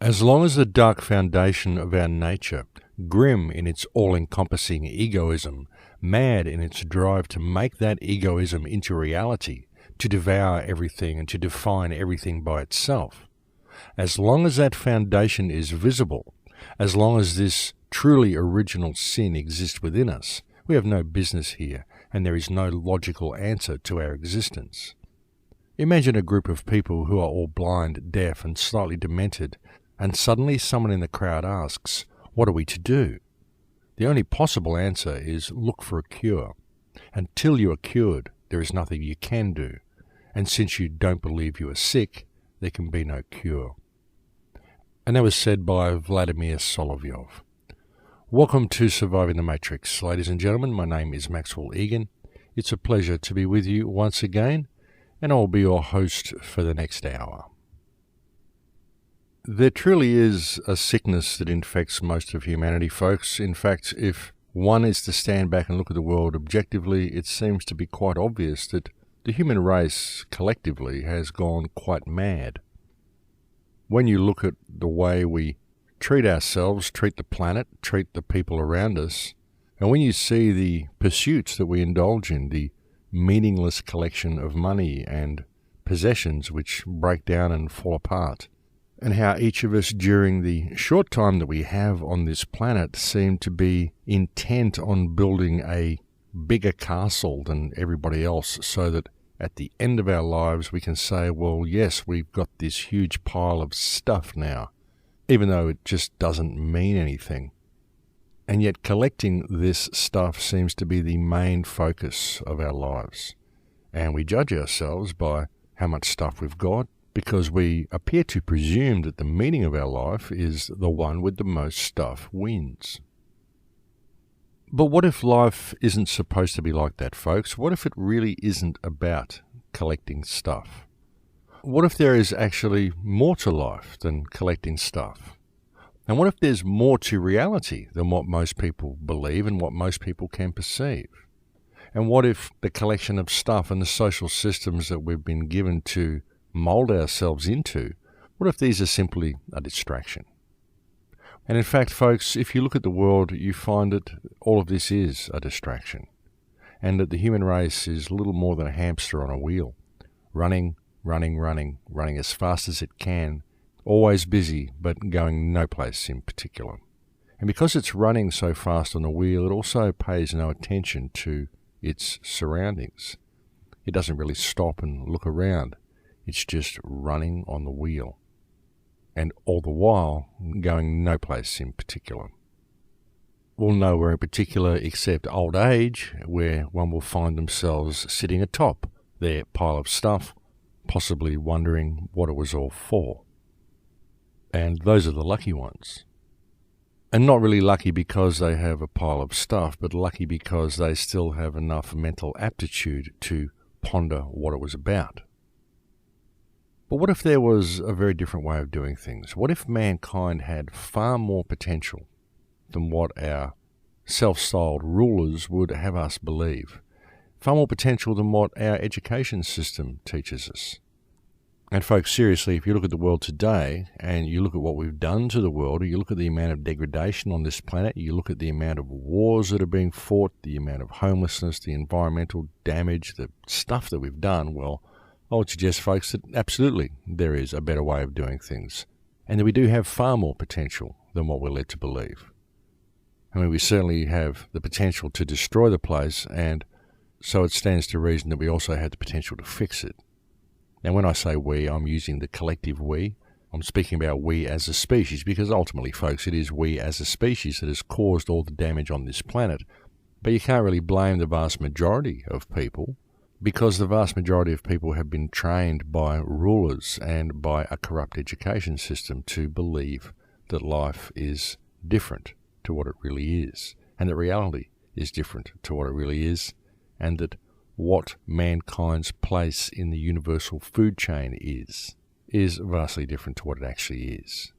As long as the dark foundation of our nature, grim in its all-encompassing egoism, mad in its drive to make that egoism into reality, to devour everything and to define everything by itself, as long as that foundation is visible, as long as this truly original sin exists within us, we have no business here, and there is no logical answer to our existence. Imagine a group of people who are all blind, deaf, and slightly demented, and suddenly someone in the crowd asks, "What are we to do?" The only possible answer is look for a cure. Until you are cured, there is nothing you can do, and since you don't believe you are sick, there can be no cure. And that was said by Vladimir Solovyov. Welcome to Surviving the Matrix. Ladies and gentlemen, my name is Maxwell Igan. It's a pleasure to be with you once again, and I'll be your host for the next hour. There truly is a sickness that infects most of humanity, folks. In fact, if one is to stand back and look at the world objectively, it seems to be quite obvious that the human race collectively has gone quite mad. When you look at the way we treat ourselves, treat the planet, treat the people around us, and when you see the pursuits that we indulge in, the meaningless collection of money and possessions which break down and fall apart, and how each of us during the short time that we have on this planet seem to be intent on building a bigger castle than everybody else so that at the end of our lives we can say, well, yes, we've got this huge pile of stuff now, even though it just doesn't mean anything. And yet collecting this stuff seems to be the main focus of our lives. And we judge ourselves by how much stuff we've got, because we appear to presume that the meaning of our life is the one with the most stuff wins. But what if life isn't supposed to be like that, folks? What if it really isn't about collecting stuff? What if there is actually more to life than collecting stuff? And what if there's more to reality than what most people believe and what most people can perceive? And what if the collection of stuff and the social systems that we've been given to mold ourselves into, what if these are simply a distraction? And in fact, folks, if you look at the world, you find that all of this is a distraction, and that the human race is little more than a hamster on a wheel, running as fast as it can, always busy, but going no place in particular. And because it's running so fast on the wheel, it also pays no attention to its surroundings. It doesn't really stop and look around. It's just running on the wheel, and all the while going no place in particular. Well, nowhere in particular except old age, where one will find themselves sitting atop their pile of stuff, possibly wondering what it was all for. And those are the lucky ones. And not really lucky because they have a pile of stuff, but lucky because they still have enough mental aptitude to ponder what it was about. But what if there was a very different way of doing things? What if mankind had far more potential than what our self-styled rulers would have us believe? Far more potential than what our education system teaches us. And folks, seriously, if you look at the world today and you look at what we've done to the world, or you look at the amount of degradation on this planet, you look at the amount of wars that are being fought, the amount of homelessness, the environmental damage, the stuff that we've done, well, I would suggest, folks, that absolutely there is a better way of doing things, and that we do have far more potential than what we're led to believe. I mean, we certainly have the potential to destroy the place, and so it stands to reason that we also have the potential to fix it. And when I say we, I'm using the collective we. I'm speaking about we as a species, because ultimately, folks, it is we as a species that has caused all the damage on this planet. But you can't really blame the vast majority of people, because the vast majority of people have been trained by rulers and by a corrupt education system to believe that life is different to what it really is, and that reality is different to what it really is, and that what mankind's place in the universal food chain is vastly different to what it actually is.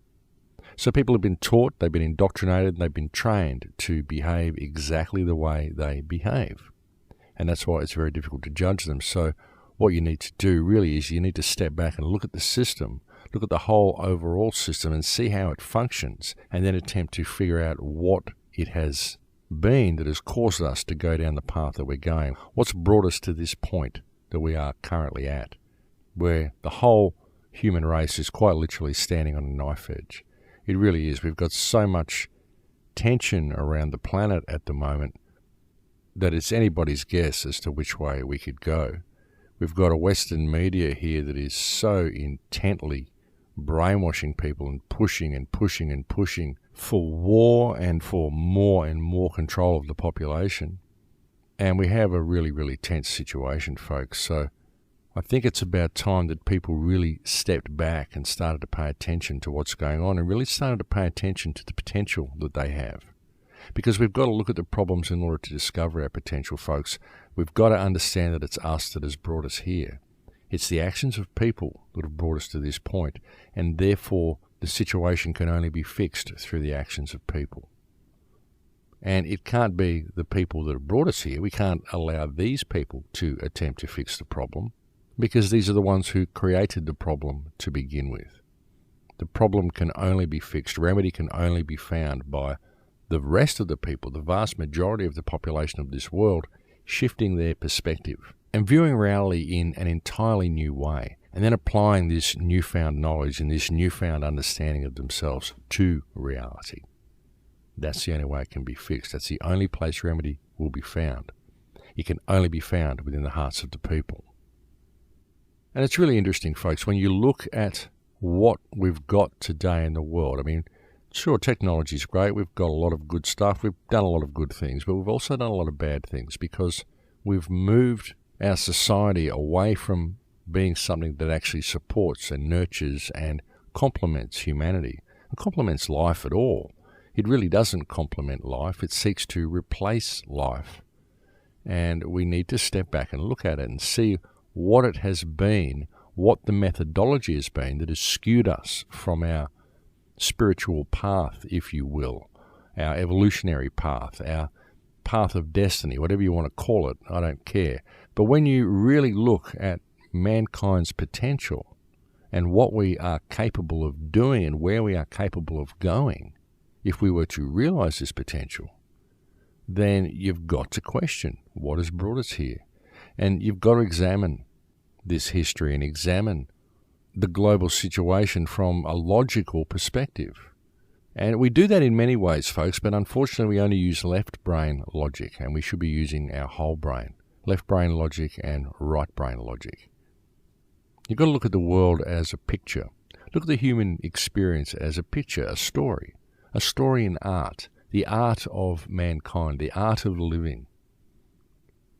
So people have been taught, they've been indoctrinated, and they've been trained to behave exactly the way they behave. And that's why it's very difficult to judge them. So what you need to do really is you need to step back and look at the system, look at the whole overall system and see how it functions, and then attempt to figure out what it has been that has caused us to go down the path that we're going. What's brought us to this point that we are currently at, where the whole human race is quite literally standing on a knife edge. It really is. We've got so much tension around the planet at the moment that it's anybody's guess as to which way we could go. We've got a Western media here that is so intently brainwashing people and pushing and pushing and pushing for war and for more and more control of the population. And we have a really, really tense situation, folks. So I think it's about time that people really stepped back and started to pay attention to what's going on and really started to pay attention to the potential that they have. Because we've got to look at the problems in order to discover our potential, folks. We've got to understand that it's us that has brought us here. It's the actions of people that have brought us to this point, and therefore the situation can only be fixed through the actions of people. And it can't be the people that have brought us here. We can't allow these people to attempt to fix the problem, because these are the ones who created the problem to begin with. The problem can only be fixed, remedy can only be found by the rest of the people, the vast majority of the population of this world, shifting their perspective and viewing reality in an entirely new way, and then applying this newfound knowledge and this newfound understanding of themselves to reality. That's the only way it can be fixed. That's the only place remedy will be found. It can only be found within the hearts of the people. And it's really interesting, folks, when you look at what we've got today in the world. I mean, sure, technology is great. We've got a lot of good stuff. We've done a lot of good things, but we've also done a lot of bad things because we've moved our society away from being something that actually supports and nurtures and complements humanity and complements life at all. It really doesn't complement life. It seeks to replace life. And we need to step back and look at it and see what it has been, what the methodology has been that has skewed us from our spiritual path, if you will, our evolutionary path, our path of destiny, whatever you want to call it, I don't care. But when you really look at mankind's potential and what we are capable of doing and where we are capable of going, if we were to realize this potential, then you've got to question what has brought us here. And you've got to examine this history and examine the global situation from a logical perspective. And we do that in many ways, folks, but unfortunately we only use left brain logic, and we should be using our whole brain, left brain logic and right brain logic. You've got to look at the world as a picture. Look at the human experience as a picture, a story in art, the art of mankind, the art of living.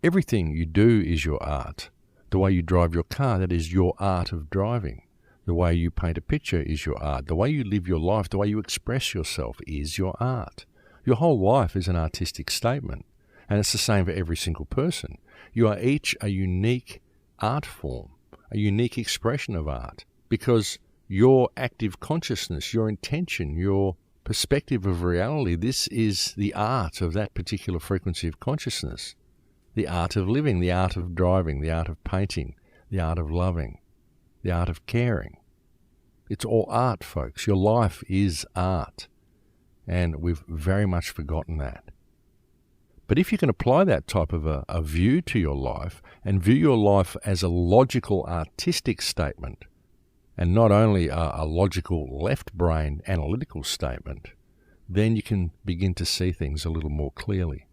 Everything you do is your art. The way you drive your car, that is your art of driving. The way you paint a picture is your art. The way you live your life, the way you express yourself is your art. Your whole life is an artistic statement, and it's the same for every single person. You are each a unique art form, a unique expression of art, because your active consciousness, your intention, your perspective of reality, this is the art of that particular frequency of consciousness. The art of living, the art of driving, the art of painting, the art of loving, the art of caring. It's all art, folks. Your life is art. And we've very much forgotten that. But if you can apply that type of a view to your life and view your life as a logical artistic statement and not only a logical left brain analytical statement, then you can begin to see things a little more clearly.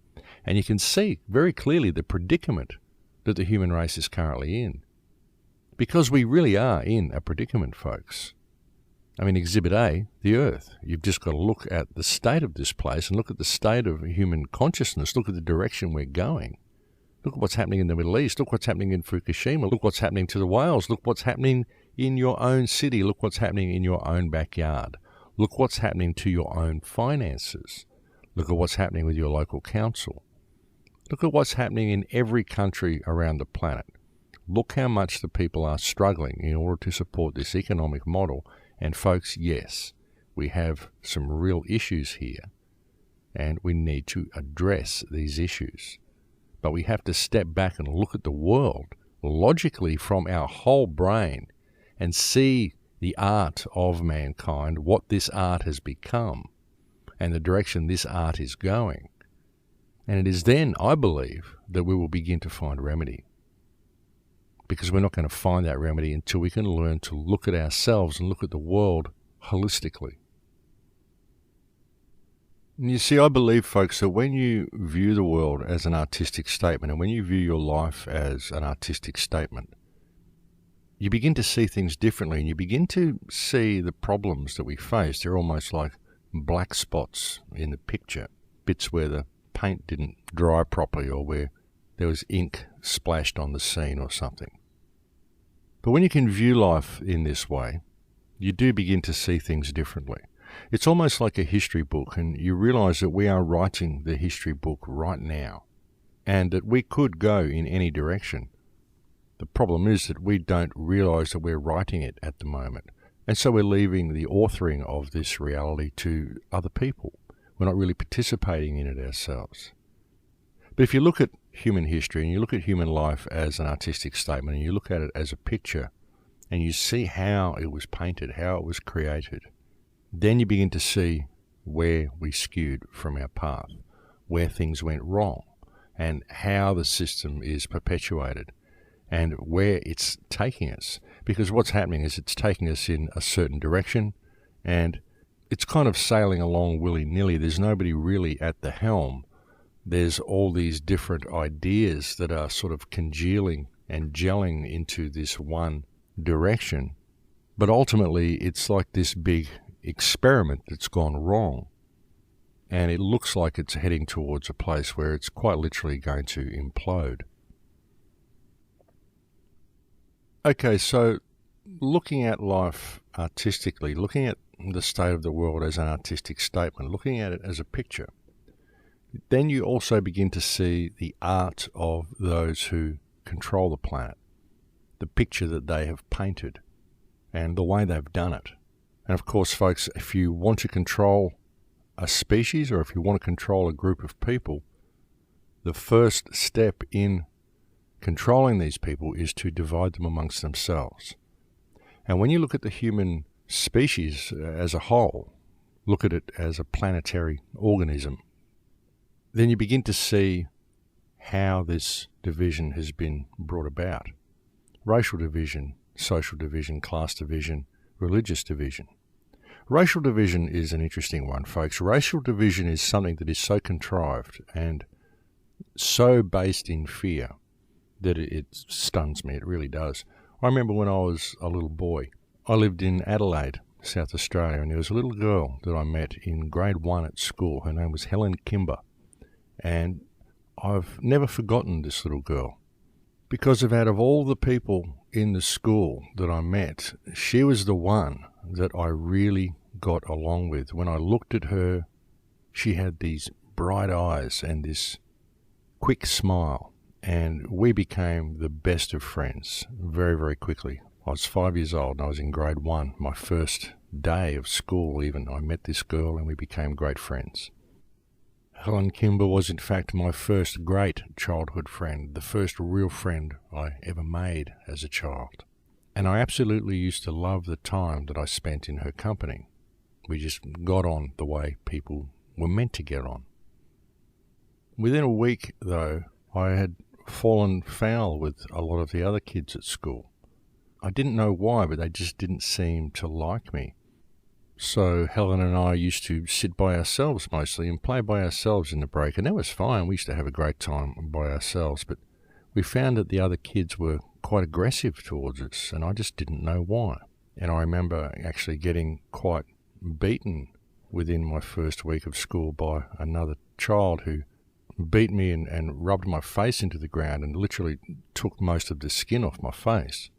And you can see very clearly the predicament that the human race is currently in. Because we really are in a predicament, folks. I mean, Exhibit A, the Earth. You've just got to look at the state of this place and look at the state of human consciousness. Look at the direction we're going. Look at what's happening in the Middle East. Look what's happening in Fukushima. Look what's happening to the whales. Look what's happening in your own city. Look what's happening in your own backyard. Look what's happening to your own finances. Look at what's happening with your local council. Look at what's happening in every country around the planet. Look how much the people are struggling in order to support this economic model. And folks, yes, we have some real issues here, and we need to address these issues. But we have to step back and look at the world logically from our whole brain and see the art of mankind, what this art has become, and the direction this art is going. And it is then, I believe, that we will begin to find remedy. Because we're not going to find that remedy until we can learn to look at ourselves and look at the world holistically. And you see, I believe, folks, that when you view the world as an artistic statement, and when you view your life as an artistic statement, you begin to see things differently, and you begin to see the problems that we face. They're almost like black spots in the picture, bits where the paint didn't dry properly or where there was ink splashed on the scene or something. But when you can view life in this way, you do begin to see things differently. It's almost like a history book, and you realize that we are writing the history book right now, and that we could go in any direction. The problem is that we don't realize that we're writing it at the moment, and so we're leaving the authoring of this reality to other people. We're not really participating in it ourselves. But if you look at human history and you look at human life as an artistic statement, and you look at it as a picture, and you see how it was painted, how it was created, then you begin to see where we skewed from our path, where things went wrong, and how the system is perpetuated, and where it's taking us. Because what's happening is it's taking us in a certain direction, and it's kind of sailing along willy-nilly. There's nobody really at the helm. There's all these different ideas that are sort of congealing and gelling into this one direction. But ultimately, it's like this big experiment that's gone wrong. And it looks like it's heading towards a place where it's quite literally going to implode. Okay, so looking at life artistically, looking at the state of the world as an artistic statement, looking at it as a picture, then you also begin to see the art of those who control the planet, the picture that they have painted, and the way they've done it. And of course, folks, if you want to control a species, or if you want to control a group of people, the first step in controlling these people is to divide them amongst themselves. And when you look at the human species as a whole, look at it as a planetary organism, then you begin to see how this division has been brought about. Racial division, social division, class division, religious division. Racial division is an interesting one, folks. Racial division is something that is so contrived and so based in fear that it stuns me. It really does. I remember when I was a little boy, I lived in Adelaide, South Australia, and there was a little girl that I met in grade 1 at school. Her name was Helen Kimber. And I've never forgotten this little girl, because out of all the people in the school that I met, she was the one that I really got along with. When I looked at her, she had these bright eyes and this quick smile, and we became the best of friends very, very quickly. I was 5 years old and I was in grade 1, my first day of school even. I met this girl and we became great friends. Helen Kimber was in fact my first great childhood friend, the first real friend I ever made as a child. And I absolutely used to love the time that I spent in her company. We just got on the way people were meant to get on. Within a week, though, I had fallen foul with a lot of the other kids at school. I didn't know why, but they just didn't seem to like me. So Helen and I used to sit by ourselves mostly and play by ourselves in the break, and that was fine. We used to have a great time by ourselves, but we found that the other kids were quite aggressive towards us, and I just didn't know why. And I remember actually getting quite beaten within my first week of school by another child who beat me and rubbed my face into the ground and literally took most of the skin off my face,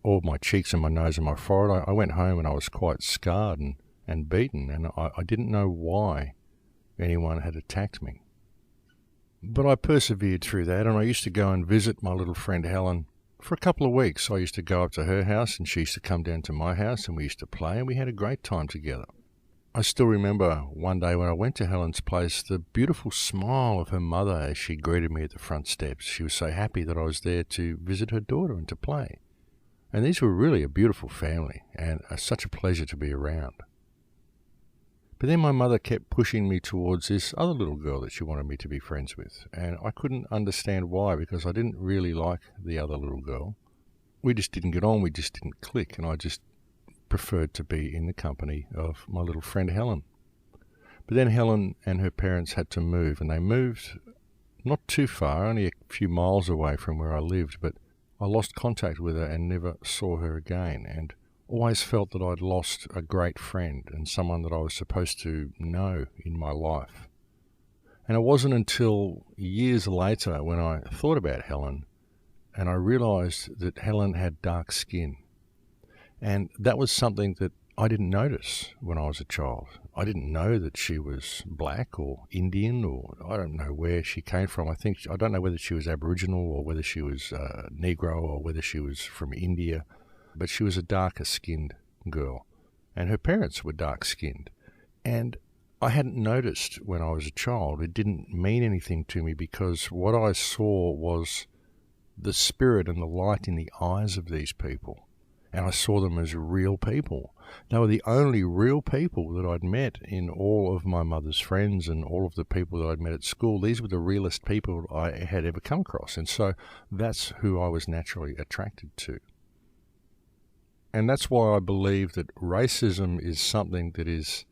all my cheeks and my nose and my forehead. I went home and I was quite scarred and beaten, and I didn't know why anyone had attacked me. But I persevered through that, and I used to go and visit my little friend Helen for a couple of weeks. I used to go up to her house and she used to come down to my house and we used to play, and we had a great time together. I still remember one day when I went to Helen's place, the beautiful smile of her mother as she greeted me at the front steps. She was so happy that I was there to visit her daughter and to play. And these were really a beautiful family and such a pleasure to be around. But then my mother kept pushing me towards this other little girl that she wanted me to be friends with. And I couldn't understand why, because I didn't really like the other little girl. We just didn't get on, we just didn't click, and I just preferred to be in the company of my little friend Helen. But then Helen and her parents had to move, and they moved not too far, only a few miles away from where I lived, but I lost contact with her and never saw her again, and always felt that I'd lost a great friend and someone that I was supposed to know in my life. And it wasn't until years later when I thought about Helen and I realised that Helen had dark skin. And that was something that I didn't notice when I was a child. I didn't know that she was black or Indian, or I don't know where she came from. I don't know whether she was Aboriginal or whether she was Negro or whether she was from India. But she was a darker-skinned girl, and her parents were dark-skinned. And I hadn't noticed when I was a child. It didn't mean anything to me because what I saw was the spirit and the light in the eyes of these people. And I saw them as real people. They were the only real people that I'd met in all of my mother's friends and all of the people that I'd met at school. These were the realest people I had ever come across. And so that's who I was naturally attracted to. And that's why I believe that racism is something that is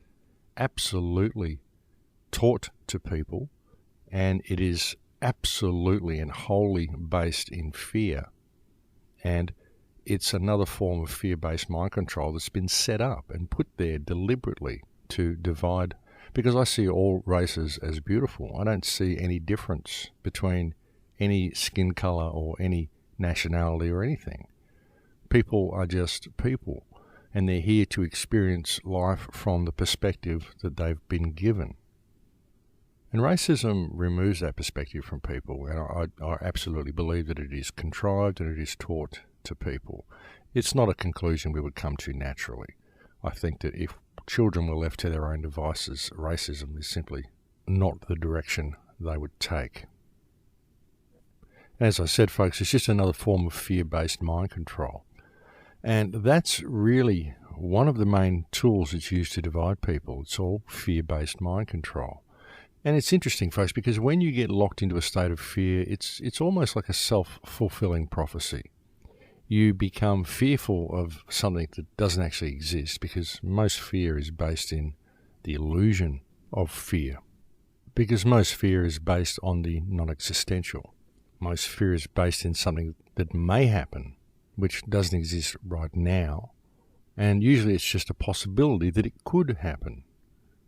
absolutely taught to people, and it is absolutely and wholly based in fear. And it's another form of fear-based mind control that's been set up and put there deliberately to divide, because I see all races as beautiful. I don't see any difference between any skin color or any nationality or anything. People are just people, and they're here to experience life from the perspective that they've been given. And racism removes that perspective from people, and I absolutely believe that it is contrived and it is taught to people. It's not a conclusion we would come to naturally. I think that if children were left to their own devices, racism is simply not the direction they would take. As I said, folks, it's just another form of fear-based mind control. And that's really one of the main tools that's used to divide people. It's all fear-based mind control. And it's interesting, folks, because when you get locked into a state of fear, it's almost like a self-fulfilling prophecy. You become fearful of something that doesn't actually exist, because most fear is based in the illusion of fear. Because most fear is based on the non-existential. Most fear is based in something that may happen, which doesn't exist right now, and usually it's just a possibility that it could happen,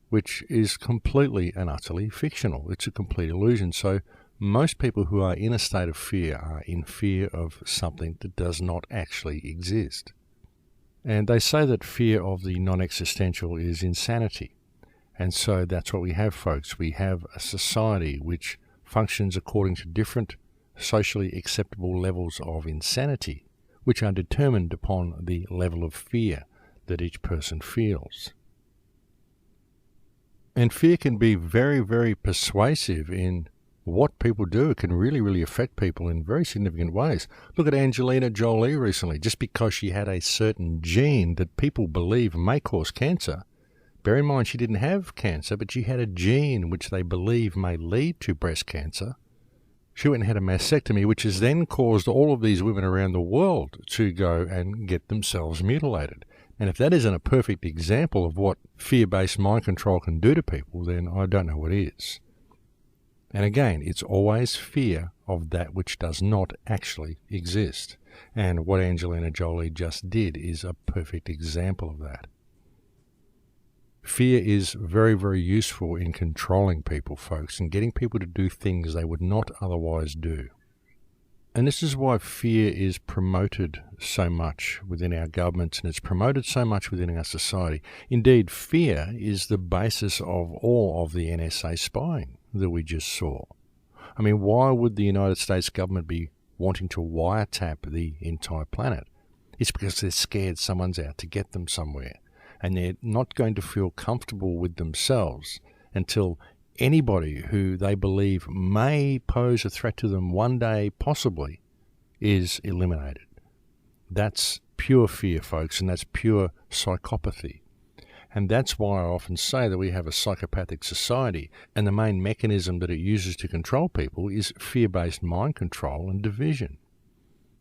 which is completely and utterly fictional. It's a complete illusion. So most people who are in a state of fear are in fear of something that does not actually exist. And they say that fear of the non-existential is insanity. And so that's what we have, folks. We have a society which functions according to different socially acceptable levels of insanity, which are determined upon the level of fear that each person feels. And fear can be very, very persuasive in what people do. It can really, really affect people in very significant ways. Look at Angelina Jolie recently. Just because she had a certain gene that people believe may cause cancer, bear in mind she didn't have cancer, but she had a gene which they believe may lead to breast cancer. She went and had a mastectomy, which has then caused all of these women around the world to go and get themselves mutilated. And if that isn't a perfect example of what fear-based mind control can do to people, then I don't know what is. And again, it's always fear of that which does not actually exist. And what Angelina Jolie just did is a perfect example of that. Fear is very, very useful in controlling people, folks, and getting people to do things they would not otherwise do. And this is why fear is promoted so much within our governments, and it's promoted so much within our society. Indeed, fear is the basis of all of the NSA spying that we just saw. I mean, why would the United States government be wanting to wiretap the entire planet? It's because they're scared someone's out to get them somewhere. And they're not going to feel comfortable with themselves until anybody who they believe may pose a threat to them one day, possibly, is eliminated. That's pure fear, folks, and that's pure psychopathy. And that's why I often say that we have a psychopathic society, and the main mechanism that it uses to control people is fear-based mind control and division.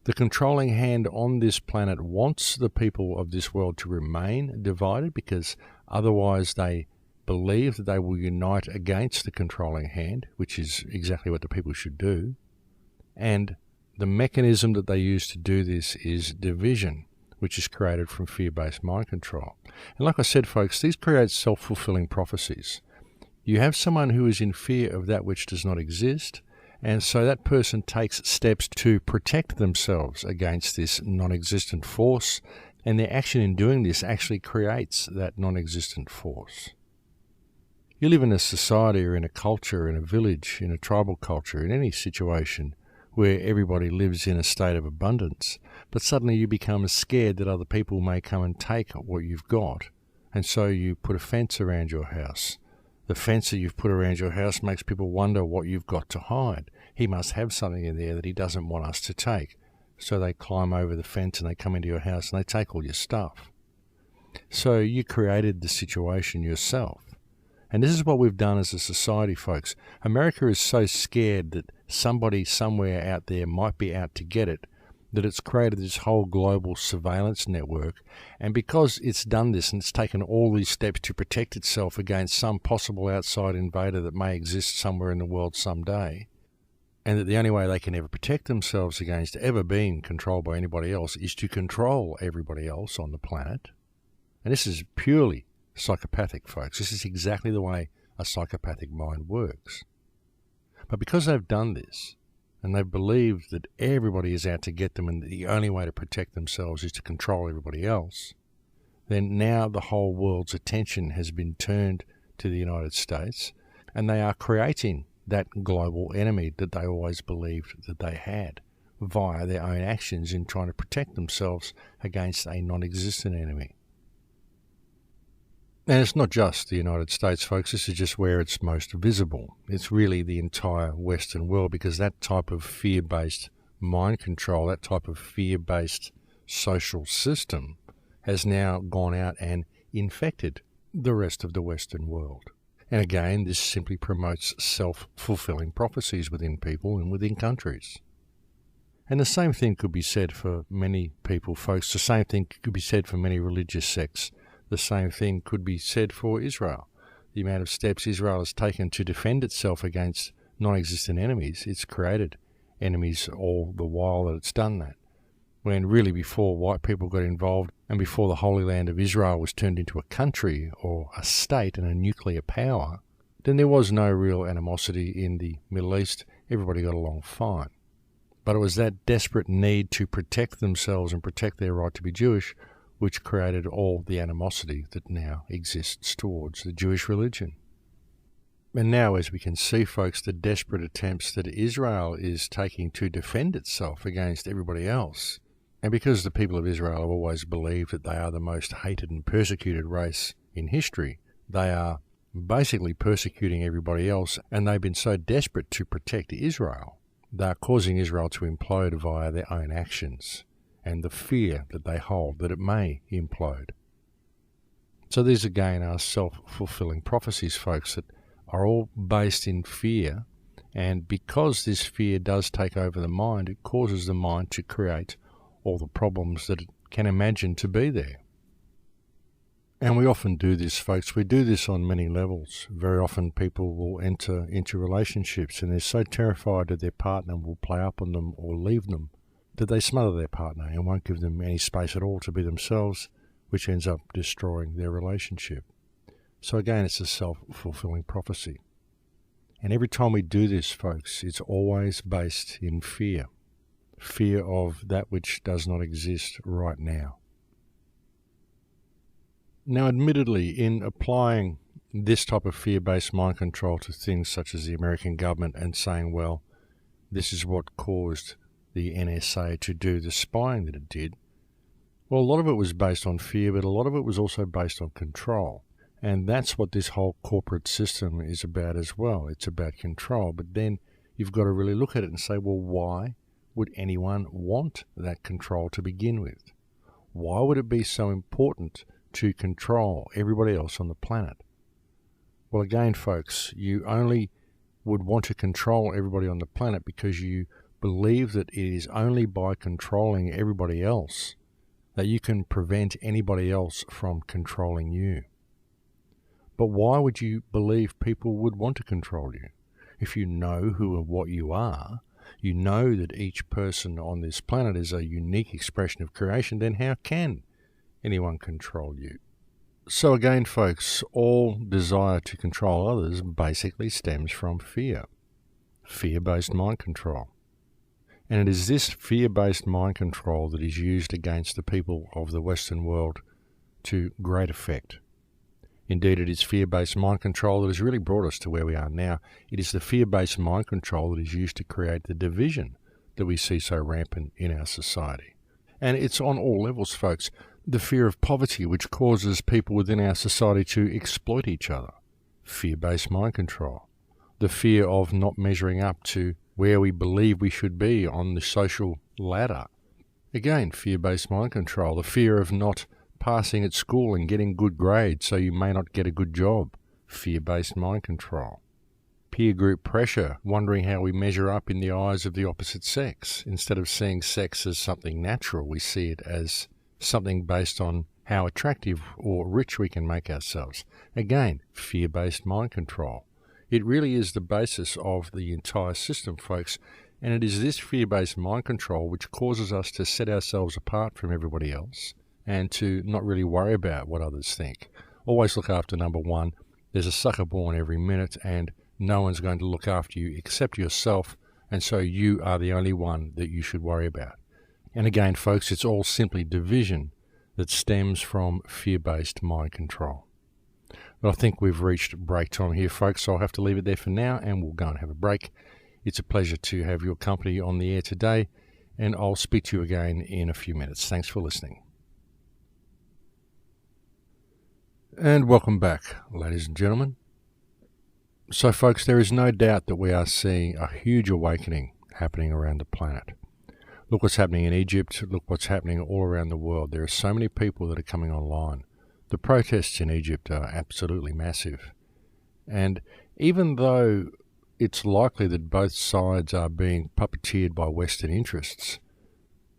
The controlling hand on this planet wants the people of this world to remain divided, because otherwise they believe that they will unite against the controlling hand, which is exactly what the people should do. And the mechanism that they use to do this is division, which is created from fear-based mind control. And like I said, folks, these create self-fulfilling prophecies. You have someone who is in fear of that which does not exist, and so that person takes steps to protect themselves against this non-existent force, and their action in doing this actually creates that non-existent force. You live in a society or in a culture, in a village, in a tribal culture, in any situation where everybody lives in a state of abundance, but suddenly you become scared that other people may come and take what you've got, and so you put a fence around your house. The fence that you've put around your house makes people wonder what you've got to hide. He must have something in there that he doesn't want us to take. So they climb over the fence and they come into your house and they take all your stuff. So you created the situation yourself. And this is what we've done as a society, folks. America is so scared that somebody somewhere out there might be out to get it, that it's created this whole global surveillance network. And because it's done this and it's taken all these steps to protect itself against some possible outside invader that may exist somewhere in the world someday, and that the only way they can ever protect themselves against ever being controlled by anybody else is to control everybody else on the planet. And this is purely psychopathic, folks. This is exactly the way a psychopathic mind works. But because they've done this, and they've believed that everybody is out to get them and the only way to protect themselves is to control everybody else, then now the whole world's attention has been turned to the United States, and they are creating that global enemy that they always believed that they had via their own actions in trying to protect themselves against a non-existent enemy. And it's not just the United States, folks. This is just where it's most visible. It's really the entire Western world, because that type of fear-based mind control, that type of fear-based social system has now gone out and infected the rest of the Western world. And again, this simply promotes self-fulfilling prophecies within people and within countries. And the same thing could be said for many people, folks. The same thing could be said for many religious sects. The same thing could be said for Israel. The amount of steps Israel has taken to defend itself against non-existent enemies, it's created enemies all the while that it's done that. When really before white people got involved and before the Holy Land of Israel was turned into a country or a state and a nuclear power, then there was no real animosity in the Middle East. Everybody got along fine. But it was that desperate need to protect themselves and protect their right to be Jewish which created all the animosity that now exists towards the Jewish religion. And now, as we can see, folks, the desperate attempts that Israel is taking to defend itself against everybody else, and because the people of Israel have always believed that they are the most hated and persecuted race in history, they are basically persecuting everybody else, and they've been so desperate to protect Israel, they are causing Israel to implode via their own actions and the fear that they hold that it may implode. So these again are self-fulfilling prophecies, folks, that are all based in fear, and because this fear does take over the mind, it causes the mind to create all the problems that it can imagine to be there. And we often do this, folks. We do this on many levels. Very often people will enter into relationships and they're so terrified that their partner will play up on them or leave them that they smother their partner and won't give them any space at all to be themselves, which ends up destroying their relationship. So again, it's a self-fulfilling prophecy. And every time we do this, folks, it's always based in fear. Fear of that which does not exist right now. Now, admittedly, in applying this type of fear-based mind control to things such as the American government and saying, well, this is what caused the NSA to do the spying that it did, well, a lot of it was based on fear, but a lot of it was also based on control. And that's what this whole corporate system is about as well. It's about control. But then you've got to really look at it and say, well, why would anyone want that control to begin with? Why would it be so important to control everybody else on the planet? Well, again, folks, you only would want to control everybody on the planet because you believe that it is only by controlling everybody else that you can prevent anybody else from controlling you. But why would you believe people would want to control you? If you know who and what you are, you know that each person on this planet is a unique expression of creation, then how can anyone control you? So again, folks, all desire to control others basically stems from fear. Fear-based mind control. And it is this fear-based mind control that is used against the people of the Western world to great effect. Indeed, it is fear-based mind control that has really brought us to where we are now. It is the fear-based mind control that is used to create the division that we see so rampant in our society. And it's on all levels, folks. The fear of poverty, which causes people within our society to exploit each other. Fear-based mind control. The fear of not measuring up to where we believe we should be on the social ladder. Again, fear-based mind control. The fear of not passing at school and getting good grades so you may not get a good job. Fear-based mind control. Peer group pressure, wondering how we measure up in the eyes of the opposite sex. Instead of seeing sex as something natural, we see it as something based on how attractive or rich we can make ourselves. Again, fear-based mind control. It really is the basis of the entire system, folks, and it is this fear-based mind control which causes us to set ourselves apart from everybody else and to not really worry about what others think. Always look after number one. There's a sucker born every minute, and no one's going to look after you except yourself, and so you are the only one that you should worry about. And again, folks, it's all simply division that stems from fear-based mind control. But I think we've reached break time here, folks, so I'll have to leave it there for now, and we'll go and have a break. It's a pleasure to have your company on the air today, and I'll speak to you again in a few minutes. Thanks for listening. And welcome back, ladies and gentlemen. So, folks, there is no doubt that we are seeing a huge awakening happening around the planet. Look what's happening in Egypt. Look what's happening all around the world. There are so many people that are coming online. The protests in Egypt are absolutely massive. And even though it's likely that both sides are being puppeteered by Western interests,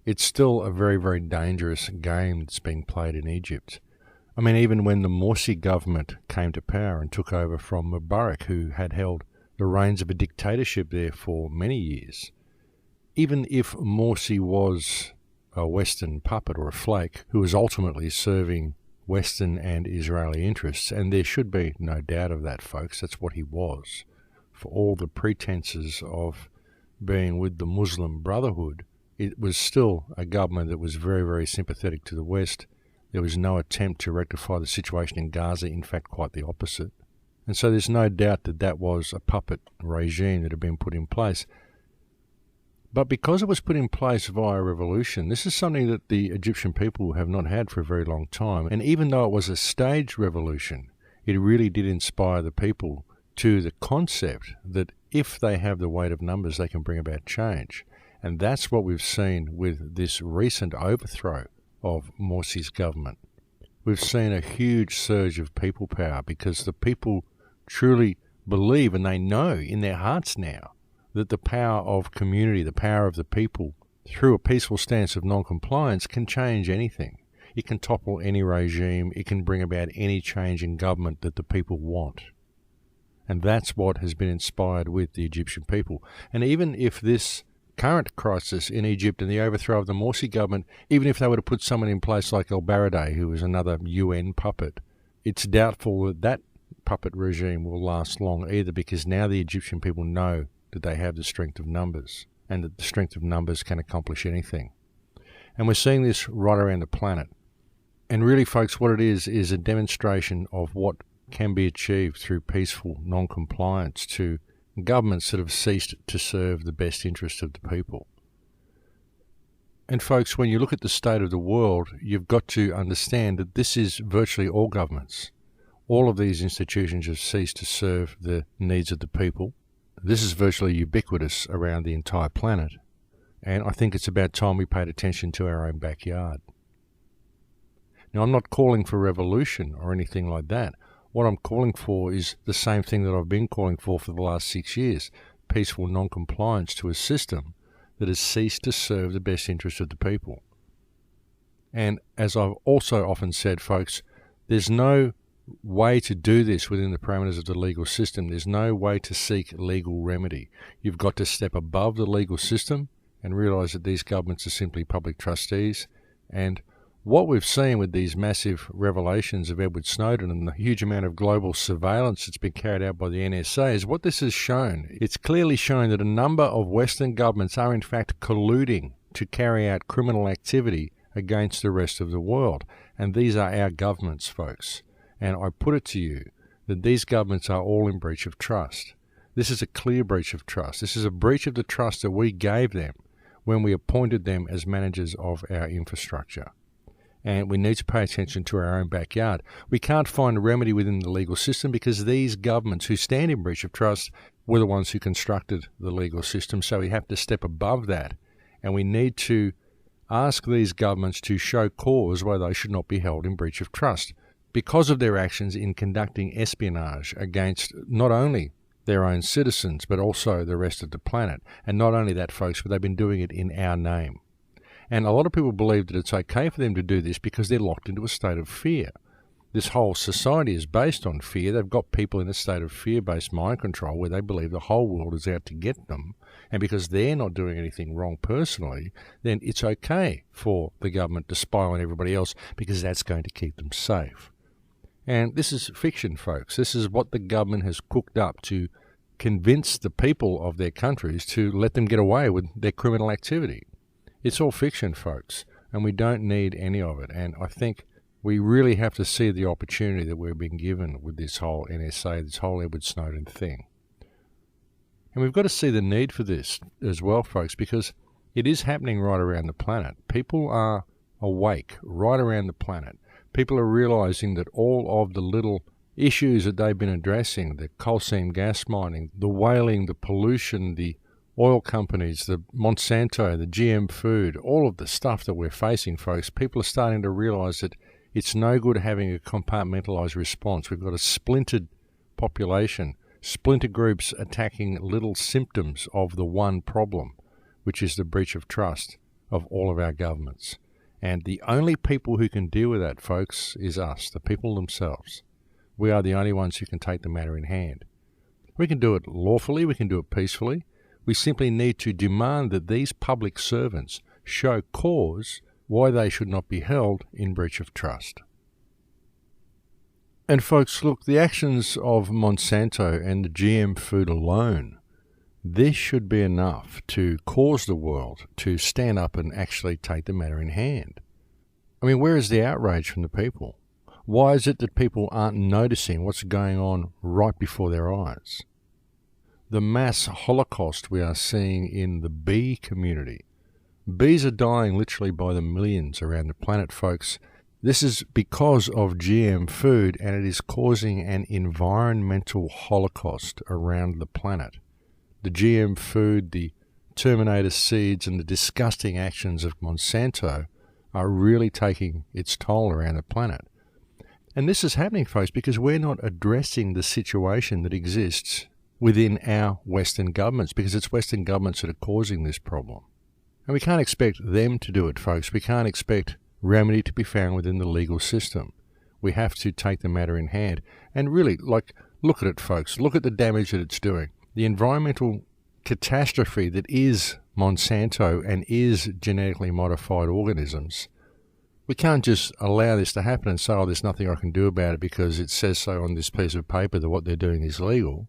it's still a very, very dangerous game that's being played in Egypt. I mean, even when the Morsi government came to power and took over from Mubarak, who had held the reins of a dictatorship there for many years, even if Morsi was a Western puppet or a flake who was ultimately serving Western and Israeli interests, and there should be no doubt of that, folks, that's what he was. For all the pretenses of being with the Muslim Brotherhood, it was still a government that was very, very sympathetic to the West. There was no attempt to rectify the situation in Gaza, in fact, quite the opposite. And so there's no doubt that that was a puppet regime that had been put in place. But because it was put in place via revolution, this is something that the Egyptian people have not had for a very long time. And even though it was a staged revolution, it really did inspire the people to the concept that if they have the weight of numbers, they can bring about change. And that's what we've seen with this recent overthrow of Morsi's government. We've seen a huge surge of people power because the people truly believe, and they know in their hearts now, that the power of community, the power of the people, through a peaceful stance of non-compliance, can change anything. It can topple any regime. It can bring about any change in government that the people want. And that's what has been inspired with the Egyptian people. And even if this current crisis in Egypt and the overthrow of the Morsi government, even if they were to put someone in place like El Baradei, who was another UN puppet, it's doubtful that that puppet regime will last long either, because now the Egyptian people know that they have the strength of numbers and that the strength of numbers can accomplish anything. And we're seeing this right around the planet. And really, folks, what it is a demonstration of what can be achieved through peaceful non-compliance to governments that have ceased to serve the best interest of the people. And folks, when you look at the state of the world, you've got to understand that this is virtually all governments. All of these institutions have ceased to serve the needs of the people. This is virtually ubiquitous around the entire planet. And I think it's about time we paid attention to our own backyard. Now, I'm not calling for revolution or anything like that. What I'm calling for is the same thing that I've been calling for the last 6 years, peaceful non-compliance to a system that has ceased to serve the best interest of the people. And as I've also often said, folks, there's no way to do this within the parameters of the legal system. There's no way to seek legal remedy. You've got to step above the legal system and realise that these governments are simply public trustees. And what we've seen with these massive revelations of Edward Snowden and the huge amount of global surveillance that's been carried out by the NSA is what this has shown. It's clearly shown that a number of Western governments are in fact colluding to carry out criminal activity against the rest of the world. And these are our governments, folks. And I put it to you that these governments are all in breach of trust. This is a clear breach of trust. This is a breach of the trust that we gave them when we appointed them as managers of our infrastructure. And we need to pay attention to our own backyard. We can't find a remedy within the legal system because these governments who stand in breach of trust were the ones who constructed the legal system. So we have to step above that. And we need to ask these governments to show cause why they should not be held in breach of trust because of their actions in conducting espionage against not only their own citizens, but also the rest of the planet. And not only that, folks, but they've been doing it in our name. And a lot of people believe that it's okay for them to do this because they're locked into a state of fear. This whole society is based on fear. They've got people in a state of fear-based mind control where they believe the whole world is out to get them. And because they're not doing anything wrong personally, then it's okay for the government to spy on everybody else because that's going to keep them safe. And this is fiction, folks. This is what the government has cooked up to convince the people of their countries to let them get away with their criminal activity. It's all fiction, folks, and we don't need any of it. And I think we really have to see the opportunity that we're being given with this whole NSA, this whole Edward Snowden thing. And we've got to see the need for this as well, folks, because it is happening right around the planet. People are awake right around the planet. People are realizing that all of the little issues that they've been addressing, the coal seam gas mining, the whaling, the pollution, the oil companies, the Monsanto, the GM food, all of the stuff that we're facing, folks, people are starting to realize that it's no good having a compartmentalized response. We've got a splintered population, splinter groups attacking little symptoms of the one problem, which is the breach of trust of all of our governments. And the only people who can deal with that, folks, is us, the people themselves. We are the only ones who can take the matter in hand. We can do it lawfully, we can do it peacefully. We simply need to demand that these public servants show cause why they should not be held in breach of trust. And folks, look, the actions of Monsanto and the GM food alone, this should be enough to cause the world to stand up and actually take the matter in hand. I mean, where is the outrage from the people? Why is it that people aren't noticing what's going on right before their eyes? The mass holocaust we are seeing in the bee community. Bees are dying literally by the millions around the planet, folks. This is because of GM food, and it is causing an environmental holocaust around the planet. The GM food, the Terminator seeds, and the disgusting actions of Monsanto are really taking its toll around the planet. And this is happening, folks, because we're not addressing the situation that exists within our Western governments, because it's Western governments that are causing this problem. And we can't expect them to do it, folks. We can't expect remedy to be found within the legal system. We have to take the matter in hand. And really, look at it, folks. Look at the damage that it's doing. The environmental catastrophe that is Monsanto and is genetically modified organisms. We can't just allow this to happen and say, oh, there's nothing I can do about it because it says so on this piece of paper that what they're doing is legal.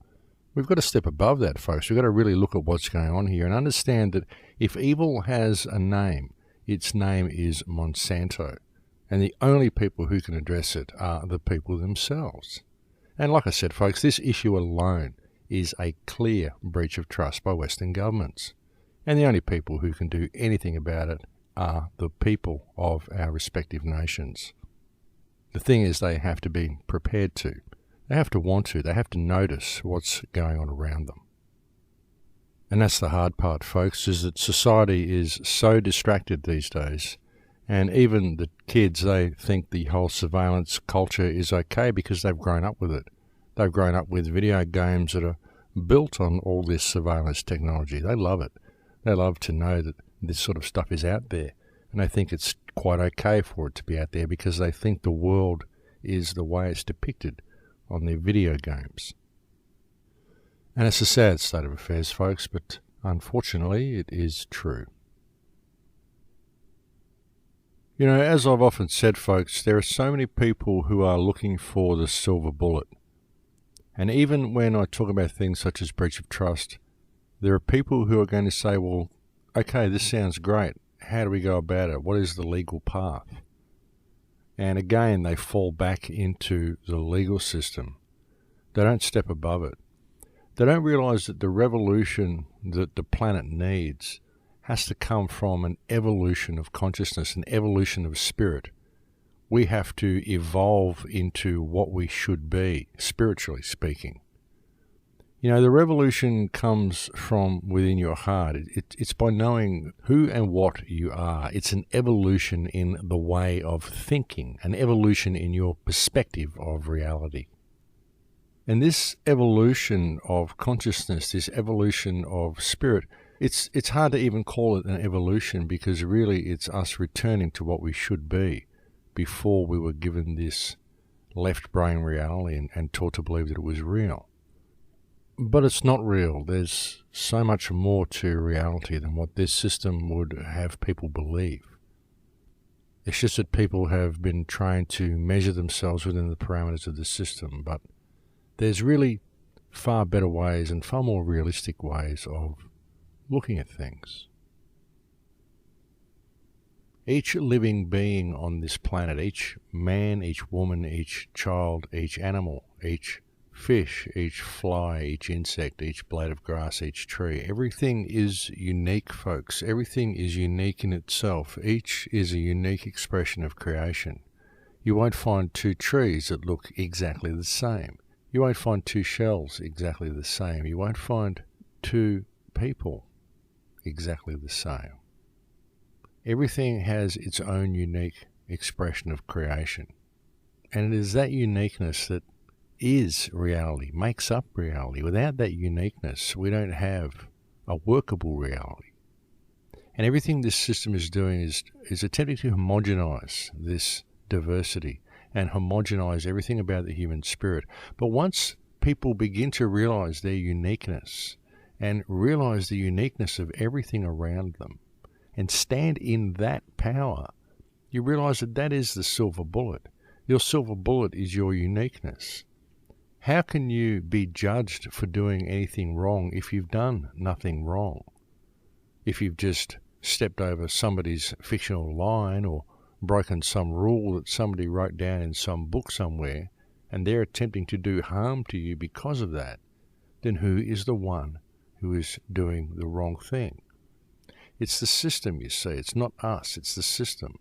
We've got to step above that, folks. We've got to really look at what's going on here and understand that if evil has a name, its name is Monsanto. And the only people who can address it are the people themselves. And like I said, folks, this issue alone is a clear breach of trust by Western governments. And the only people who can do anything about it are the people of our respective nations. The thing is, they have to be prepared to. They have to want to. They have to notice what's going on around them. And that's the hard part, folks, is that society is so distracted these days, And even the kids, they think the whole surveillance culture is okay because they've grown up with it. They've grown up with video games that are built on all this surveillance technology. They love it. They love to know that this sort of stuff is out there. And they think it's quite okay for it to be out there because they think the world is the way it's depicted on their video games. And it's a sad state of affairs, folks, but unfortunately it is true. You know, as I've often said, folks, there are so many people who are looking for the silver bullet. And even when I talk about things such as breach of trust, there are people who are going to say, well, okay, this sounds great. How do we go about it? What is the legal path? And again, they fall back into the legal system. They don't step above it. They don't realize that the revolution that the planet needs has to come from an evolution of consciousness, an evolution of spirit. We have to evolve into what we should be, spiritually speaking. You know, the revolution comes from within your heart. It's by knowing who and what you are. It's an evolution in the way of thinking, an evolution in your perspective of reality. And this evolution of consciousness, this evolution of spirit, it's hard to even call it an evolution because really it's us returning to what we should be before we were given this left brain reality and taught to believe that it was real. But it's not real. There's so much more to reality than what this system would have people believe. It's just that people have been trying to measure themselves within the parameters of the system, but there's really far better ways and far more realistic ways of looking at things. Each living being on this planet, each man, each woman, each child, each animal, each fish, each fly, each insect, each blade of grass, each tree, everything is unique, folks. Everything is unique in itself. Each is a unique expression of creation. You won't find two trees that look exactly the same. You won't find two shells exactly the same. You won't find two people exactly the same. Everything has its own unique expression of creation. And it is that uniqueness that is reality, makes up reality. Without that uniqueness, we don't have a workable reality. And everything this system is doing is attempting to homogenize this diversity and homogenize everything about the human spirit. But once people begin to realize their uniqueness and realize the uniqueness of everything around them and stand in that power, you realize that that is the silver bullet. Your silver bullet is your uniqueness. How can you be judged for doing anything wrong if you've done nothing wrong? If you've just stepped over somebody's fictional line or broken some rule that somebody wrote down in some book somewhere, and they're attempting to do harm to you because of that, then who is the one who is doing the wrong thing? It's the system, you see. It's not us, it's the system.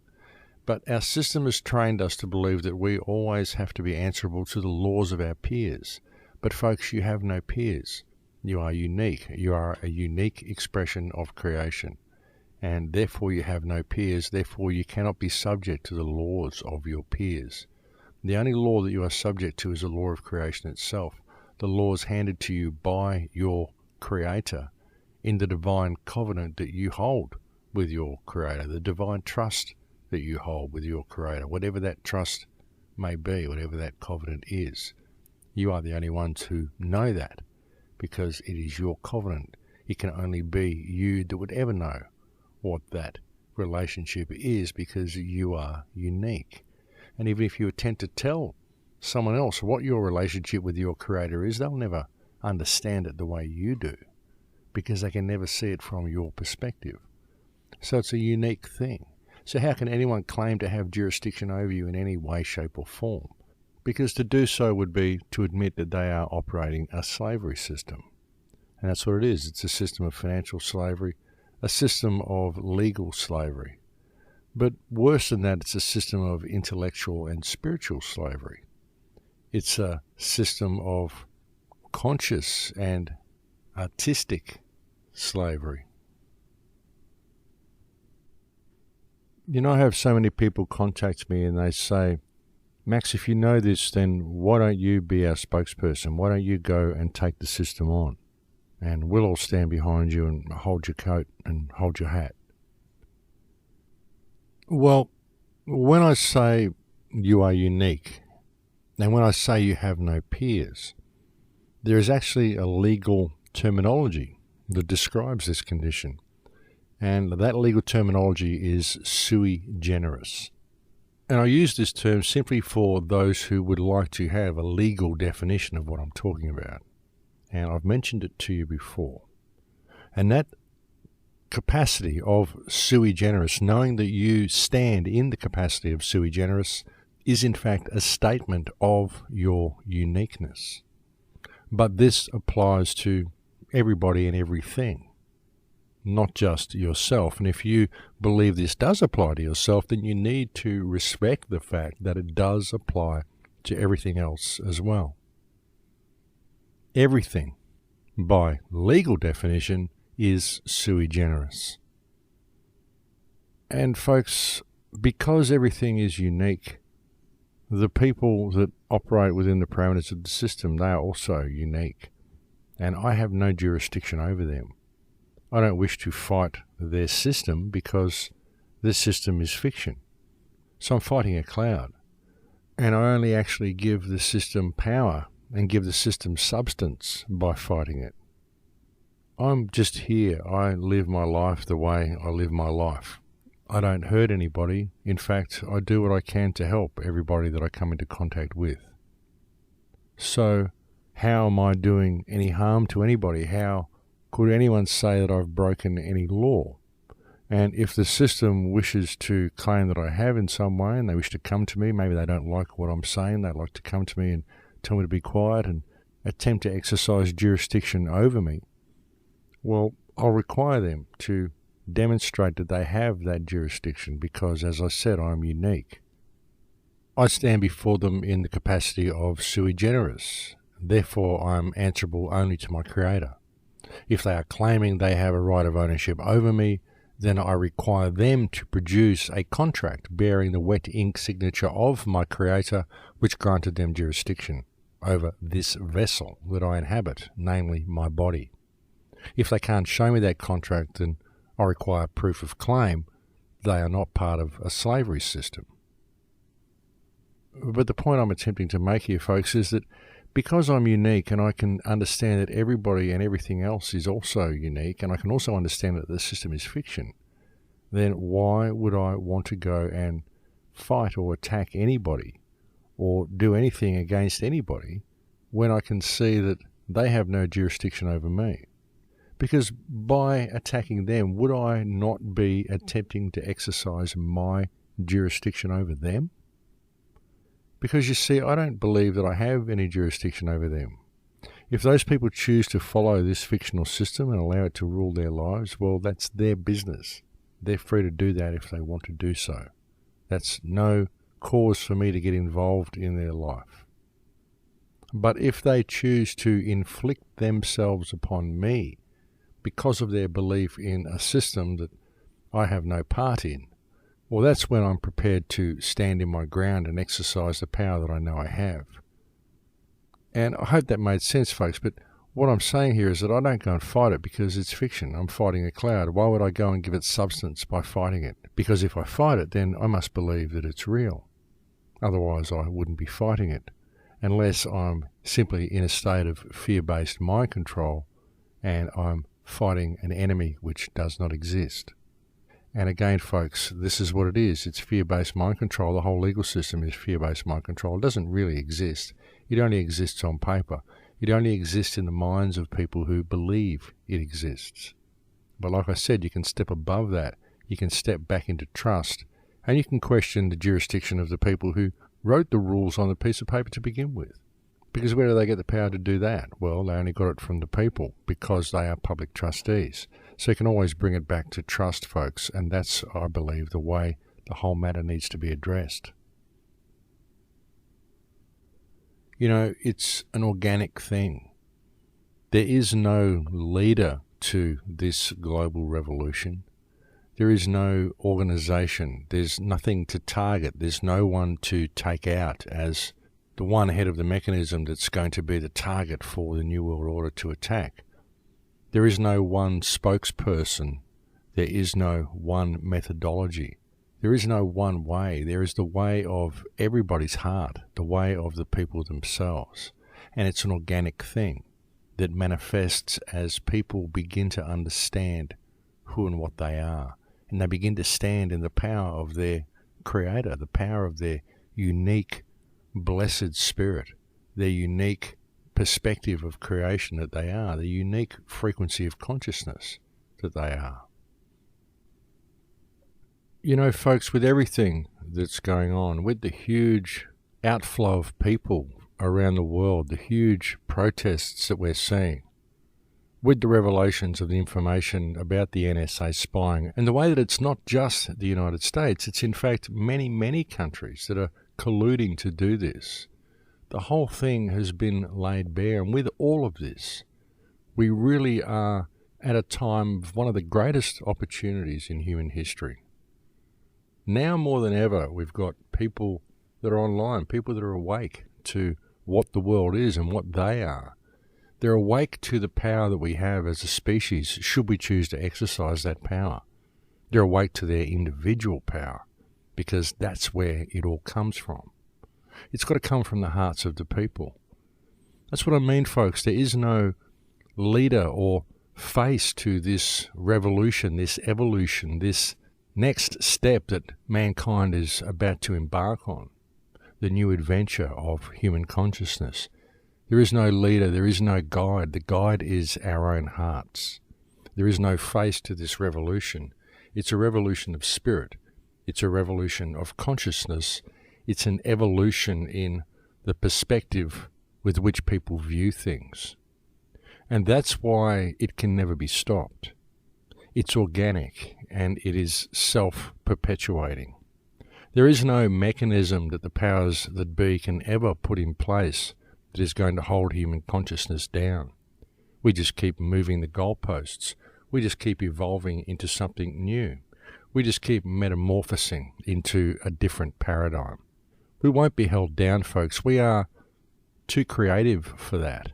But our system has trained us to believe that we always have to be answerable to the laws of our peers. But folks, you have no peers. You are unique. You are a unique expression of creation. And therefore you have no peers. Therefore you cannot be subject to the laws of your peers. The only law that you are subject to is the law of creation itself. The laws handed to you by your Creator in the divine covenant that you hold with your Creator, the divine trust that you hold with your Creator, whatever that trust may be, whatever that covenant is. You are the only ones who know that because it is your covenant. It can only be you that would ever know what that relationship is because you are unique. And even if you attempt to tell someone else what your relationship with your Creator is, they'll never understand it the way you do because they can never see it from your perspective. So it's a unique thing. So how can anyone claim to have jurisdiction over you in any way, shape or form? Because to do so would be to admit that they are operating a slavery system. And that's what it is. It's a system of financial slavery, a system of legal slavery. But worse than that, it's a system of intellectual and spiritual slavery. It's a system of conscious and artistic slavery. I have so many people contact me and they say, Max, if you know this, then why don't you be our spokesperson? Why don't you go and take the system on? And we'll all stand behind you and hold your coat and hold your hat. Well, when I say you are unique, and when I say you have no peers, there is actually a legal terminology that describes this condition. And that legal terminology is sui generis. And I use this term simply for those who would like to have a legal definition of what I'm talking about. And I've mentioned it to you before. And that capacity of sui generis, knowing that you stand in the capacity of sui generis, is in fact a statement of your uniqueness. But this applies to everybody and everything, not just yourself. And if you believe this does apply to yourself, then you need to respect the fact that it does apply to everything else as well. Everything, by legal definition, is sui generis. And folks, because everything is unique, the people that operate within the parameters of the system, they are also unique. And I have no jurisdiction over them. I don't wish to fight their system because this system is fiction. So I'm fighting a cloud. And I only actually give the system power and give the system substance by fighting it. I'm just here. I live my life the way I live my life. I don't hurt anybody. In fact, I do what I can to help everybody that I come into contact with. So how am I doing any harm to anybody? How could anyone say that I've broken any law? And if the system wishes to claim that I have in some way and they wish to come to me, maybe they don't like what I'm saying, they'd like to come to me and tell me to be quiet and attempt to exercise jurisdiction over me, well, I'll require them to demonstrate that they have that jurisdiction because, as I said, I'm unique. I stand before them in the capacity of sui generis. Therefore, I'm answerable only to my Creator. If they are claiming they have a right of ownership over me, then I require them to produce a contract bearing the wet ink signature of my Creator, which granted them jurisdiction over this vessel that I inhabit, namely my body. If they can't show me that contract, then I require proof of claim. They are not part of a slavery system. But the point I'm attempting to make here, folks, is that because I'm unique and I can understand that everybody and everything else is also unique, and I can also understand that the system is fiction, then why would I want to go and fight or attack anybody or do anything against anybody when I can see that they have no jurisdiction over me? Because by attacking them, would I not be attempting to exercise my jurisdiction over them? Because you see, I don't believe that I have any jurisdiction over them. If those people choose to follow this fictional system and allow it to rule their lives, well, that's their business. They're free to do that if they want to do so. That's no cause for me to get involved in their life. But if they choose to inflict themselves upon me because of their belief in a system that I have no part in, well, that's when I'm prepared to stand in my ground and exercise the power that I know I have. And I hope that made sense, folks, but what I'm saying here is that I don't go and fight it because it's fiction. I'm fighting a cloud. Why would I go and give it substance by fighting it? Because if I fight it, then I must believe that it's real. Otherwise, I wouldn't be fighting it, unless I'm simply in a state of fear-based mind control and I'm fighting an enemy which does not exist. And again, folks, this is what it is. It's fear-based mind control. The whole legal system is fear-based mind control. It doesn't really exist. It only exists on paper. It only exists in the minds of people who believe it exists. But like I said, you can step above that. You can step back into trust, and you can question the jurisdiction of the people who wrote the rules on the piece of paper to begin with. Because where do they get the power to do that? Well, they only got it from the people because they are public trustees. So you can always bring it back to trust, folks, and that's, I believe, the way the whole matter needs to be addressed. You know, it's an organic thing. There is no leader to this global revolution. There is no organisation. There's nothing to target. There's no one to take out as the one head of the mechanism that's going to be the target for the New World Order to attack. There is no one spokesperson. There is no one methodology. There is no one way. There is the way of everybody's heart, the way of the people themselves. And it's an organic thing that manifests as people begin to understand who and what they are. And they begin to stand in the power of their Creator, the power of their unique, blessed spirit, their unique perspective of creation that they are, the unique frequency of consciousness that they are. You know, folks, with everything that's going on, with the huge outflow of people around the world, the huge protests that we're seeing, with the revelations of the information about the NSA spying, and the way that it's not just the United States, it's in fact many, many countries that are colluding to do this. The whole thing has been laid bare, and with all of this, we really are at a time of one of the greatest opportunities in human history. Now more than ever, we've got people that are online, people that are awake to what the world is and what they are. They're awake to the power that we have as a species, should we choose to exercise that power. They're awake to their individual power, because that's where it all comes from. It's got to come from the hearts of the people. That's what I mean, folks. There is no leader or face to this revolution, this evolution, this next step that mankind is about to embark on, the new adventure of human consciousness. There is no leader, there is no guide. The guide is our own hearts. There is no face to this revolution. It's a revolution of spirit. It's a revolution of consciousness. It's an evolution in the perspective with which people view things. And that's why it can never be stopped. It's organic and it is self-perpetuating. There is no mechanism that the powers that be can ever put in place that is going to hold human consciousness down. We just keep moving the goalposts. We just keep evolving into something new. We just keep metamorphosing into a different paradigm. We won't be held down, folks. We are too creative for that.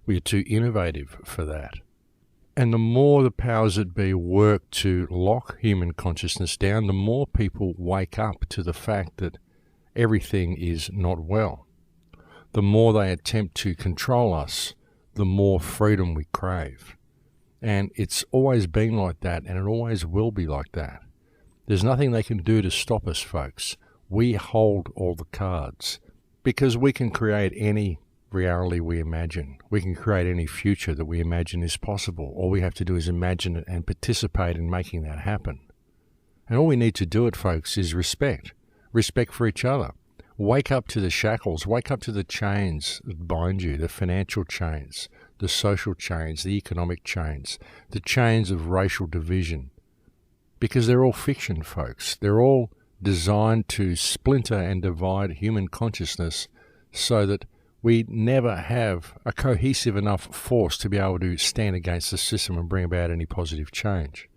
We are too innovative for that. And the more the powers that be work to lock human consciousness down, the more people wake up to the fact that everything is not well. The more they attempt to control us, the more freedom we crave. And it's always been like that, and it always will be like that. There's nothing they can do to stop us, folks. We hold all the cards, because we can create any reality we imagine. We can create any future that we imagine is possible. All we have to do is imagine it and participate in making that happen. And all we need to do it, folks, is respect. Respect for each other. Wake up to the shackles. Wake up to the chains that bind you, the financial chains, the social chains, the economic chains, the chains of racial division. Because they're all fiction, folks. They're all designed to splinter and divide human consciousness so that we never have a cohesive enough force to be able to stand against the system and bring about any positive change.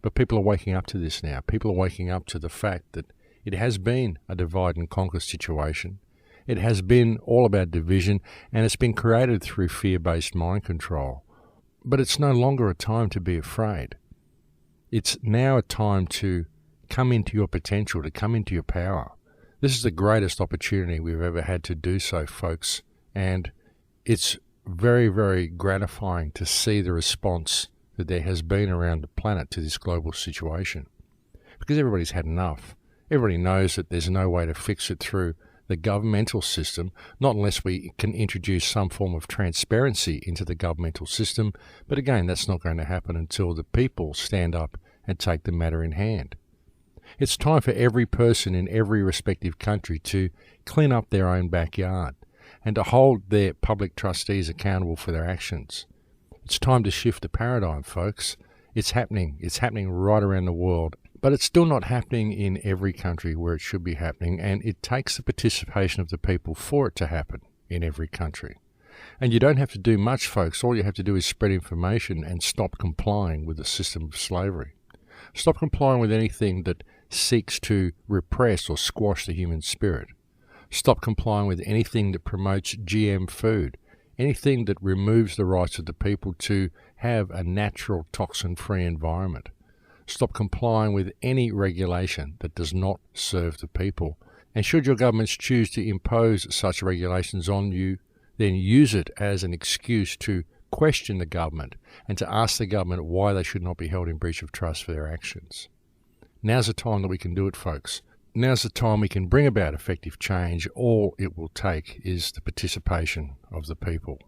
But people are waking up to this now. People are waking up to the fact that it has been a divide and conquer situation. It has been all about division, and it's been created through fear-based mind control. But it's no longer a time to be afraid. It's now a time to come into your potential, to come into your power. This is the greatest opportunity we've ever had to do so, folks, and it's very, very gratifying to see the response that there has been around the planet to this global situation. Because everybody's had enough. Everybody knows that there's no way to fix it through the governmental system, not unless we can introduce some form of transparency into the governmental system. But again, that's not going to happen until the people stand up and take the matter in hand. It's time for every person in every respective country to clean up their own backyard and to hold their public trustees accountable for their actions. It's time to shift the paradigm, folks. It's happening. It's happening right around the world. But it's still not happening in every country where it should be happening, and it takes the participation of the people for it to happen in every country. And you don't have to do much, folks. All you have to do is spread information and stop complying with the system of slavery. Stop complying with anything that seeks to repress or squash the human spirit. Stop complying with anything that promotes GM food, anything that removes the rights of the people to have a natural toxin-free environment. Stop complying with any regulation that does not serve the people. And should your governments choose to impose such regulations on you, then use it as an excuse to question the government and to ask the government why they should not be held in breach of trust for their actions. Now's the time that we can do it, folks. Now's the time we can bring about effective change. All it will take is the participation of the people.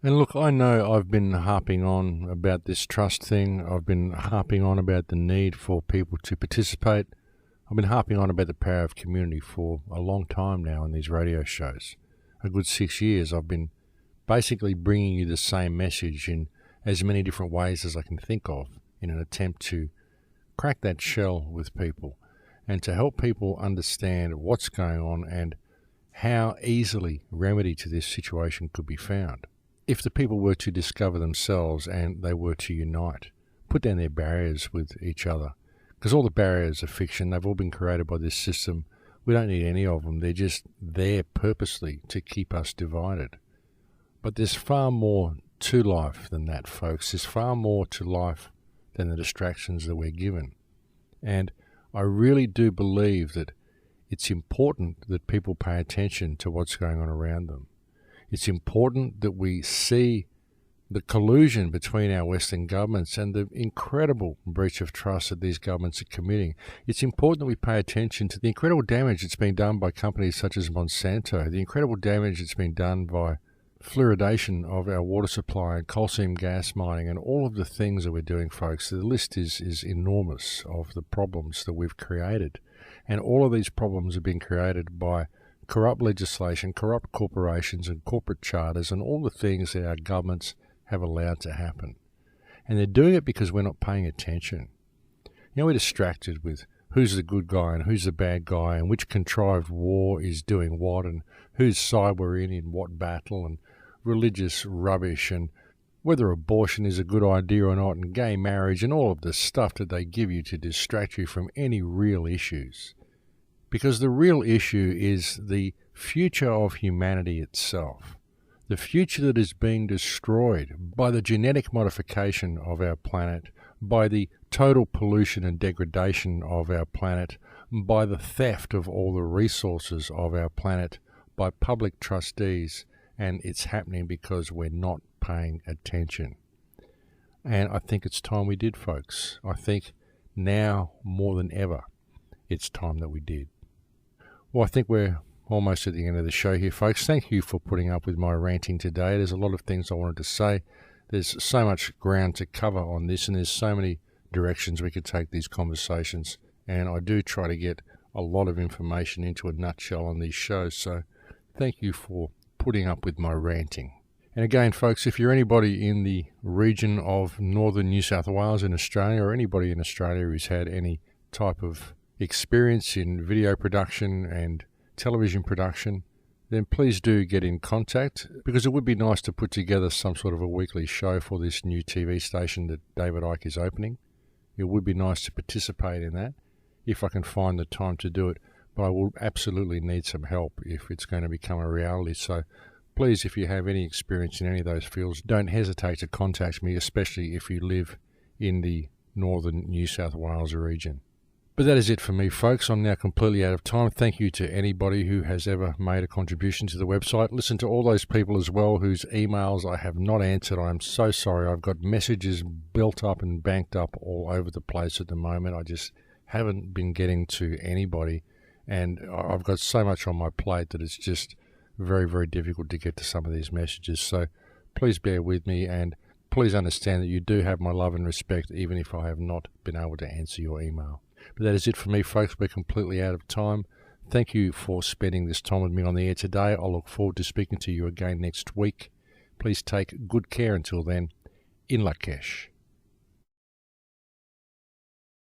And look, I know I've been harping on about this trust thing. I've been harping on about the need for people to participate. I've been harping on about the power of community for a long time now in these radio shows. A good 6 years I've been basically bringing you the same message in as many different ways as I can think of in an attempt to crack that shell with people and to help people understand what's going on and how easily remedy to this situation could be found. If the people were to discover themselves and they were to unite, put down their barriers with each other, because all the barriers are fiction, they've all been created by this system. We don't need any of them. They're just there purposely to keep us divided. But there's far more to life than that, folks. There's far more to life than the distractions that we're given. And I really do believe that it's important that people pay attention to what's going on around them. It's important that we see the collusion between our Western governments and the incredible breach of trust that these governments are committing. It's important that we pay attention to the incredible damage that's been done by companies such as Monsanto, the incredible damage that's been done by fluoridation of our water supply and coal seam gas mining and all of the things that we're doing, folks. The list is enormous of the problems that we've created. And all of these problems have been created by corrupt legislation, corrupt corporations and corporate charters and all the things that our governments have allowed to happen. And they're doing it because we're not paying attention. You know, we're distracted with who's the good guy and who's the bad guy and which contrived war is doing what and whose side we're in what battle and religious rubbish and whether abortion is a good idea or not and gay marriage and all of the stuff that they give you to distract you from any real issues. Because the real issue is the future of humanity itself. The future that is being destroyed by the genetic modification of our planet, by the total pollution and degradation of our planet, by the theft of all the resources of our planet, by public trustees, and it's happening because we're not paying attention. And I think it's time we did, folks. I think now more than ever, it's time that we did. Well, I think we're almost at the end of the show here, folks. Thank you for putting up with my ranting today. There's a lot of things I wanted to say. There's so much ground to cover on this, and there's so many directions we could take these conversations. And I do try to get a lot of information into a nutshell on these shows. So thank you for putting up with my ranting. And again, folks, if you're anybody in the region of northern New South Wales in Australia, or anybody in Australia who's had any type of experience in video production and television production, then please do get in contact, because it would be nice to put together some sort of a weekly show for this new TV station that David Icke is opening. It would be nice to participate in that if I can find the time to do it, but I will absolutely need some help if it's going to become a reality. So please, if you have any experience in any of those fields, don't hesitate to contact me, especially if you live in the northern New South Wales region. But that is it for me, folks. I'm now completely out of time. Thank you to anybody who has ever made a contribution to the website. Listen to all those people as well whose emails I have not answered. I'm so sorry. I've got messages built up and banked up all over the place at the moment. I just haven't been getting to anybody, and I've got so much on my plate that it's just very, very difficult to get to some of these messages. So please bear with me, and please understand that you do have my love and respect, even if I have not been able to answer your email. But that is it for me, folks. We're completely out of time. Thank you for spending this time with me on the air today. I look forward to speaking to you again next week. Please take good care until then. In Lakesh.